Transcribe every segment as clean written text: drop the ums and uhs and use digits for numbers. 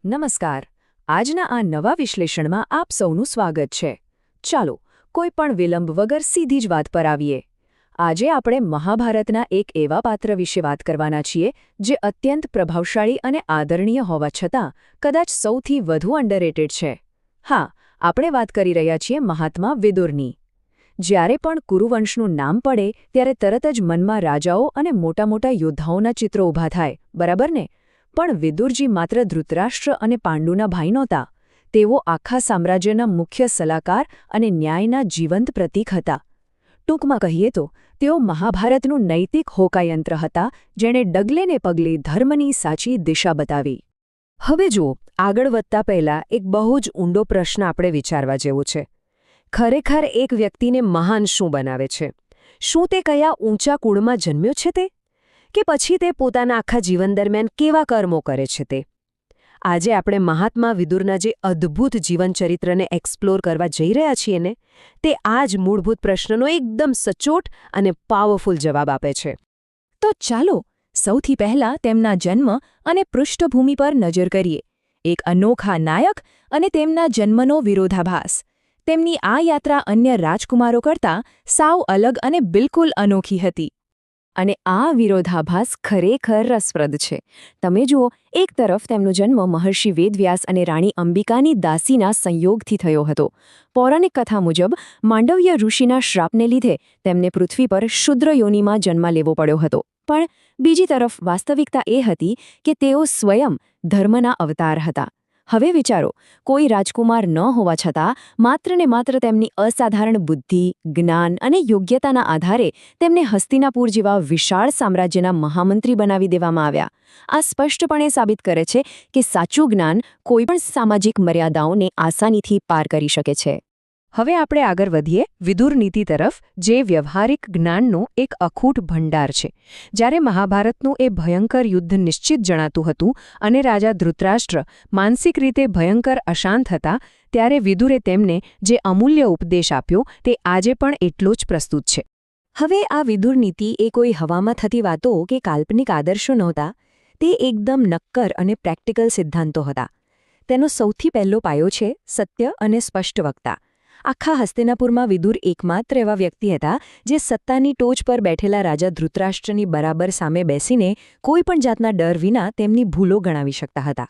નમસ્કાર. આજના આ નવા વિશ્લેષણમાં આપ સૌનું સ્વાગત છે. ચાલો, કોઈ પણ વિલંબ વગર સીધી જ વાત પર આવીએ. આજે આપણે મહાભારતના એક એવા પાત્ર વિશે વાત કરવાના છીએ જે અત્યંત પ્રભાવશાળી અને આદરણીય હોવા છતાં કદાચ સૌથી વધુ અંડરરેટેડ છે. હા, આપણે વાત કરી રહ્યા છીએ મહાત્મા વિદુરની. જ્યારે પણ કુરુવંશનું નામ પડે ત્યારે તરત જ મનમાં રાજાઓ અને મોટા મોટા યોદ્ધાઓના ચિત્રો ઊભા થાય, બરાબર ને? પણ વિદુરજી માત્ર ધૃતરાષ્ટ્ર અને પાંડુના ભાઈ નહોતા. તેઓ આખા સામ્રાજ્યના મુખ્ય સલાહકાર અને ન્યાયના જીવંત પ્રતીક હતા. ટૂંકમાં કહીએ તો તેઓ મહાભારતનું નૈતિક હોકાયંત્ર હતા, જેણે ડગલે ને પગલે ધર્મની સાચી દિશા બતાવી. હવે જુઓ, આગળ વધતા પહેલાં એક બહુ જ ઊંડો પ્રશ્ન આપણે વિચારવા જેવો છે. ખરેખર એક વ્યક્તિને મહાન શું બનાવે છે? શું તે કયા ઊંચા કુળમાં જન્મ્યો છે તે? કે પછી તે પોતાના આખા જીવન દરમિયાન કેવા કર્મો કરે છે તે? આજે આપણે મહાત્મા વિદુરના જે અદ્ભુત જીવનચરિત્રને એક્સપ્લોર કરવા જઈ રહ્યા છીએ ને, તે આ જ મૂળભૂત પ્રશ્નનો એકદમ સચોટ અને પાવરફુલ જવાબ આપે છે. તો ચાલો સૌથી પહેલાં તેમના જન્મ અને પૃષ્ઠભૂમિ પર નજર કરીએ. એક અનોખા નાયક અને તેમના જન્મનો વિરોધાભાસ. તેમની આ યાત્રા અન્ય રાજકુમારો કરતાં સાવ અલગ અને બિલકુલ અનોખી હતી. અને આ વિરોધાભાસ ખરેખર રસપ્રદ છે. તમે જુઓ, એક તરફ તેમનો જન્મ મહર્ષિ વેદવ્યાસ અને રાણી અંબિકાની દાસીના સંયોગથી થયો હતો. પૌરાણિક કથા મુજબ માંડવ્ય ઋષિના શ્રાપને લીધે તેમને પૃથ્વી પર શુદ્ર યોનિમાં જન્મ લેવો પડ્યો હતો. પણ બીજી તરફ વાસ્તવિકતા એ હતી કે તેઓ સ્વયં ધર્મના અવતાર હતા. હવે વિચારો, કોઈ રાજકુમાર ન હોવા છતાં માત્ર ને માત્ર તેમની અસાધારણ બુદ્ધિ, જ્ઞાન અને યોગ્યતાના આધારે તેમને હસ્તિનાપુર જેવા વિશાળ સામ્રાજ્યના મહામંત્રી બનાવી દેવામાં આવ્યા. આ સ્પષ્ટપણે સાબિત કરે છે કે સાચું જ્ઞાન કોઈપણ સામાજિક મર્યાદાઓને આસાનીથી પાર કરી શકે છે. હવે આપણે આગળ વધીએ વિદુર નીતિ તરફ, જે વ્યવહારિક જ્ઞાનનો એક અખૂટ ભંડાર છે. જ્યારે મહાભારતનું એ ભયંકર યુદ્ધ નિશ્ચિત જણાતું હતું અને રાજા ધૃતરાષ્ટ્ર માનસિક રીતે ભયંકર અશાંત હતા, ત્યારે વિદુરે તેમને જે અમૂલ્ય ઉપદેશ આપ્યો તે આજે પણ એટલો જ પ્રસ્તુત છે. હવે આ વિદુર નીતિ એ કોઈ હવામાં થતી વાતો કે કાલ્પનિક આદર્શો નહોતા. તે એકદમ નક્કર અને પ્રેક્ટિકલ સિદ્ધાંતો હતા. તેનો સૌથી પહેલો પાયો છે સત્ય અને સ્પષ્ટ વક્તા. આખા હસ્તિનાપુરમાં વિદુર એકમાત્ર એવા વ્યક્તિ હતા જે સત્તાની ટોચ પર બેઠેલા રાજા ધૃતરાષ્ટ્રની બરાબર સામે બેસીને કોઈપણ જાતના ડર વિના તેમની ભૂલો ગણાવી શકતા હતા.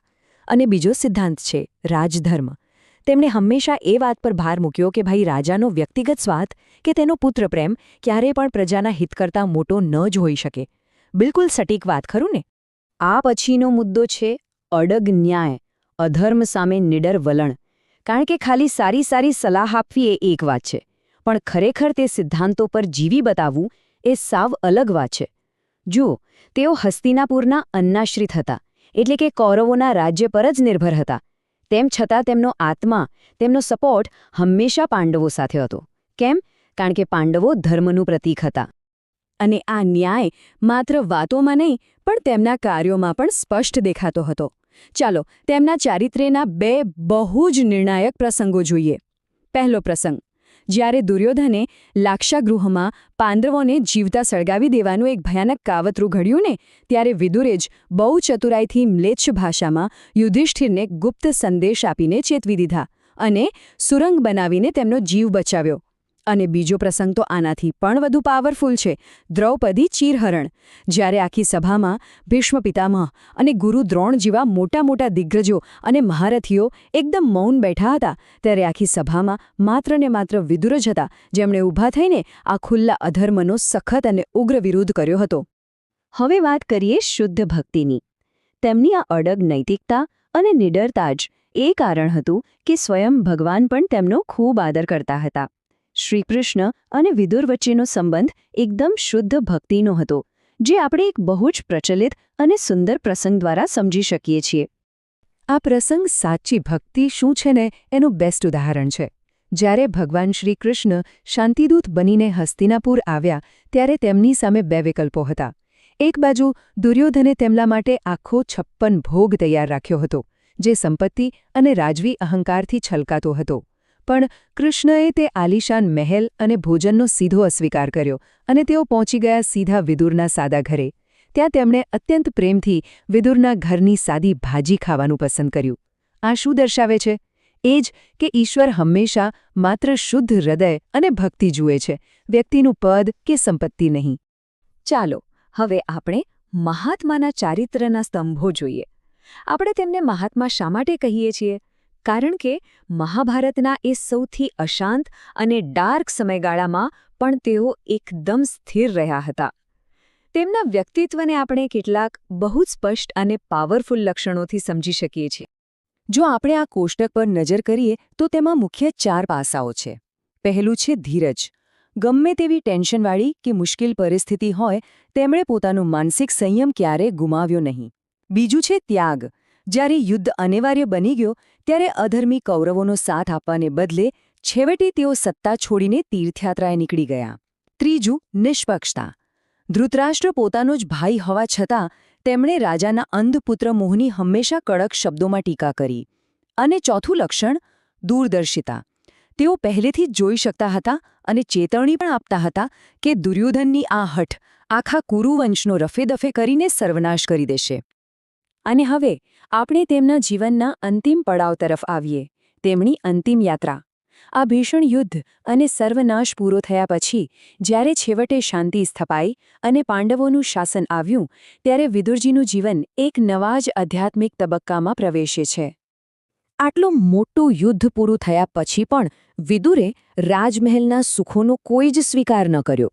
અને બીજો સિદ્ધાંત છે રાજધર્મ. તેમણે હંમેશા એ વાત પર ભાર મૂક્યો કે ભાઈ, રાજાનો વ્યક્તિગત સ્વાર્થ કે તેનો પુત્ર પ્રેમ ક્યારેય પણ પ્રજાના હિત કરતાં મોટો ન જ હોઈ શકે. બિલકુલ સટીક વાત, ખરું ને? આ પછીનો મુદ્દો છે અડગ ન્યાય, અધર્મ સામે નિડર વલણ. કારણ કે ખાલી સારી સલાહ આપવી એ એક વાત છે, પણ ખરેખર તે સિદ્ધાંતો પર જીવી બતાવવું એ સાવ અલગ વાત છે. જુઓ, તેઓ હસ્તિનાપુરના અન્નાશ્રિત હતા, એટલે કે કૌરવોના રાજ્ય પર જ નિર્ભર હતા. તેમ છતાં તેમનો આત્મા, તેમનો સપોર્ટ હંમેશા પાંડવો સાથે હતો. કેમ? કારણ કે પાંડવો ધર્મનું પ્રતીક હતા. અને આ ન્યાય માત્ર વાતોમાં નહીં, પણ તેમના કાર્યોમાં પણ સ્પષ્ટ દેખાતો હતો. ચાલો તેમના ચારિત્ર્યના બે બહુ જ નિર્ણાયક પ્રસંગો જોઈએ. પહેલો પ્રસંગ, જ્યારે દુર્યોધને લાક્ષાગૃહમાં પાંડવોને જીવતા સળગાવી દેવાનું એક ભયાનક કાવતરું ઘડ્યું ને, ત્યારે વિદુરે જ બહુ ચતુરાઈથી મ્લેચ્છ ભાષામાં યુધિષ્ઠિરને ગુપ્ત સંદેશ આપીને ચેતવી દીધા અને સુરંગ બનાવીને તેમનો જીવ બચાવ્યો. અને બીજો પ્રસંગ તો આનાથી પણ વધુ પાવરફુલ છે, દ્રૌપદી ચીરહરણ. જ્યારે આખી સભામાં ભીષ્મ પિતામહ અને ગુરુ દ્રોણ જેવા મોટા મોટા દિગ્ગજો અને મહારથીઓ એકદમ મૌન બેઠા હતા, ત્યારે આખી સભામાં માત્ર ને માત્ર વિદુર જ હતા જેમણે ઊભા થઈને આ ખુલ્લા અધર્મનો સખત અને ઉગ્ર વિરોધ કર્યો હતો. હવે વાત કરીએ શુદ્ધ ભક્તિની. તેમની આ અડગ નૈતિકતા અને નિડરતા જ એ કારણ હતું કે સ્વયં ભગવાન પણ તેમનો ખૂબ આદર કરતા હતા. શ્રીકૃષ્ણ અને વિદુર વચ્ચેનો સંબંધ એકદમ શુદ્ધ ભક્તિનો હતો, જે આપણે એક બહુ જ પ્રચલિત અને સુંદર પ્રસંગ દ્વારા સમજી શકીએ છીએ. આ પ્રસંગ સાચી ભક્તિ શું છે ને એનું બેસ્ટ ઉદાહરણ છે. જ્યારે ભગવાન શ્રીકૃષ્ણ શાંતિદૂત બનીને હસ્તિનાપુર આવ્યા, ત્યારે તેમની સામે બે વિકલ્પો હતા. એક બાજુ દુર્યોધને તેમના માટે આખો 56 ભોગ તૈયાર રાખ્યો હતો, જે સંપત્તિ અને રાજવી અહંકારથી છલકાતો હતો. પણ કૃષ્ણએ તે આલિશાન મહેલ અને ભોજનનો સીધો અસ્વીકાર કર્યો અને તેઓ પહોંચી ગયા સીધા વિદુરના સાદા ઘરે. ત્યાં તેમણે અત્યંત પ્રેમથી વિદુરના ઘરની સાદી ભાજી ખાવાનું પસંદ કર્યું. આ શું દર્શાવે છે? એ જ કે ઈશ્વર હંમેશા માત્ર શુદ્ધ હૃદય અને ભક્તિ જુએ છે, વ્યક્તિનું પદ કે સંપત્તિ નહીં. ચાલો હવે આપણે મહાત્માના ચારિત્ર્યના સ્તંભો જોઈએ. આપણે તેમને મહાત્મા શા માટે કહીએ છીએ? કારણ કે મહાભારતના એ સૌથી અશાંત અને ડાર્ક સમયગાળામાં પણ તેઓ એકદમ સ્થિર રહ્યા હતા. તેમના વ્યક્તિત્વને આપણે કેટલાક બહુ જ સ્પષ્ટ અને પાવરફુલ લક્ષણોથી સમજી શકીએ છીએ. જો આપણે આ કોષ્ટક પર નજર કરીએ તો તેમાં મુખ્ય 4 પાસાઓ છે. પહેલું છે ધીરજ. ગમે તેવી ટેન્શનવાળી કે મુશ્કેલ પરિસ્થિતિ હોય, તેમણે પોતાનું માનસિક સંયમ ક્યારેય ગુમાવ્યો નહીં. બીજું છે ત્યાગ. જ્યારે યુદ્ધ અનિવાર્ય બની ગયો ત્યારે અધર્મી કૌરવોનો સાથ આપવાને બદલે છેવટે તેઓ સત્તા છોડીને તીર્થયાત્રાએ નીકળી ગયા. ત્રીજું નિષ્પક્ષતા. ધૃતરાષ્ટ્ર પોતાનો જ ભાઈ હોવા છતાં તેમણે રાજાના અંધ પુત્ર મોહની હંમેશા કડક શબ્દોમાં ટીકા કરી. અને ચોથું લક્ષણ દૂરદર્શિતા. તેઓ પહેલેથી જ જોઈ શકતા હતા અને ચેતવણી પણ આપતા હતા કે દુર્યોધનની આ હઠ આખા કુરુવંશનો રફેદફે કરીને સર્વનાશ કરી દેશે. અને હવે આપણે તેમના જીવનના અંતિમ પડાવ તરફ આવીએ, તેમની અંતિમ યાત્રા. આ ભીષણ યુદ્ધ અને સર્વનાશ પૂરો થયા પછી જ્યારે છેવટે શાંતિ સ્થપાઈ અને પાંડવોનું શાસન આવ્યું, ત્યારે વિદુરજીનું જીવન એક નવા જ આધ્યાત્મિક તબક્કામાં પ્રવેશે છે. આટલું મોટું યુદ્ધ પૂરું થયા પછી પણ વિદુરે રાજમહેલના સુખોનો કોઈ જ સ્વીકાર ન કર્યો.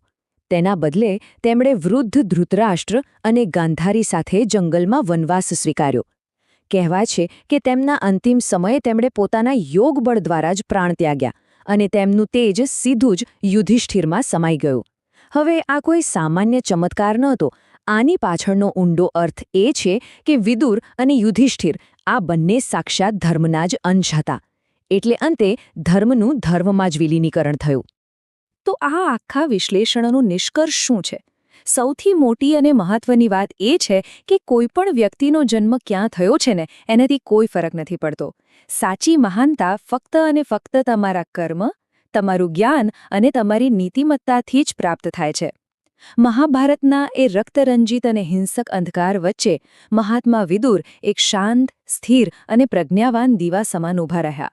તેના બદલે તેમણે વૃદ્ધ ધૃતરાષ્ટ્ર અને ગાંધારી સાથે જંગલમાં વનવાસ સ્વીકાર્યો. કહેવાય છે કે તેમના અંતિમ સમયે તેમણે પોતાના યોગબળ દ્વારા જ પ્રાણ ત્યાગ્યા અને તેમનું તેજ સીધું જ યુધિષ્ઠિરમાં સમાઈ ગયું. હવે આ કોઈ સામાન્ય ચમત્કાર નહોતો. આની પાછળનો ઊંડો અર્થ એ છે કે વિદુર અને યુધિષ્ઠિર આ બંને સાક્ષાત ધર્મના જ અંશ હતા. એટલે અંતે ધર્મનું ધર્મમાં જ વિલીનીકરણ થયું. તો આ આખા વિશ્લેષણનું નિષ્કર્ષ શું છે? સૌથી મોટી અને મહત્વની વાત એ છે કે કોઈપણ વ્યક્તિનો જન્મ ક્યાં થયો છે ને એનાથી કોઈ ફરક નથી પડતો. સાચી મહાનતા ફક્ત અને ફક્ત તમારા કર્મ, તમારું જ્ઞાન અને તમારી નીતિમત્તાથી જ પ્રાપ્ત થાય છે. મહાભારતના એ રક્તરંજિત અને હિંસક અંધકાર વચ્ચે મહાત્મા વિદુર એક શાંત, સ્થિર અને પ્રજ્ઞાવાન દીવા સમાન ઊભા રહ્યા.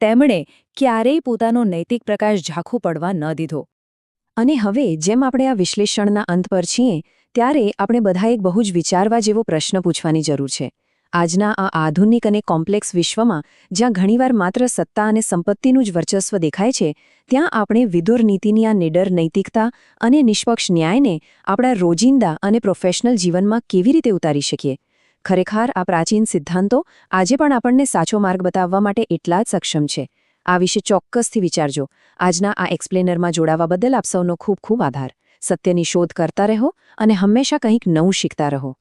તેમણે ક્યારેય પોતાનો નૈતિક પ્રકાશ ઝાંખો પડવા ન દીધો. અને હવે જેમ આપણે આ વિશ્લેષણના અંત પર છીએ, ત્યારે આપણે બધા એક બહુ જ વિચારવા જેવો પ્રશ્ન પૂછવાની જરૂર છે. આજના આ આધુનિક અને કોમ્પ્લેક્સ વિશ્વમાં જ્યાં ઘણીવાર માત્ર સત્તા અને સંપત્તિનું જ વર્ચસ્વ દેખાય છે, ત્યાં આપણે વિદુર નીતિની આ નિડર નૈતિકતા અને નિષ્પક્ષ ન્યાયને આપણા રોજિંદા અને પ્રોફેશનલ જીવનમાં કેવી રીતે ઉતારી શકીએ? ખરેખર આ પ્રાચીન સિદ્ધાંતો આજે પણ આપણને સાચો માર્ગ બતાવવા માટે એટલા જ સક્ષમ છે. આ વિશે ચોક્કસથી વિચારજો. આજના આ એક્સપ્લેનરમાં જોડાવા બદલ આપ સૌનો ખૂબ ખૂબ આભાર. સત્યની શોધ કરતા રહો અને હંમેશા કંઈક નવું શીખતા રહો.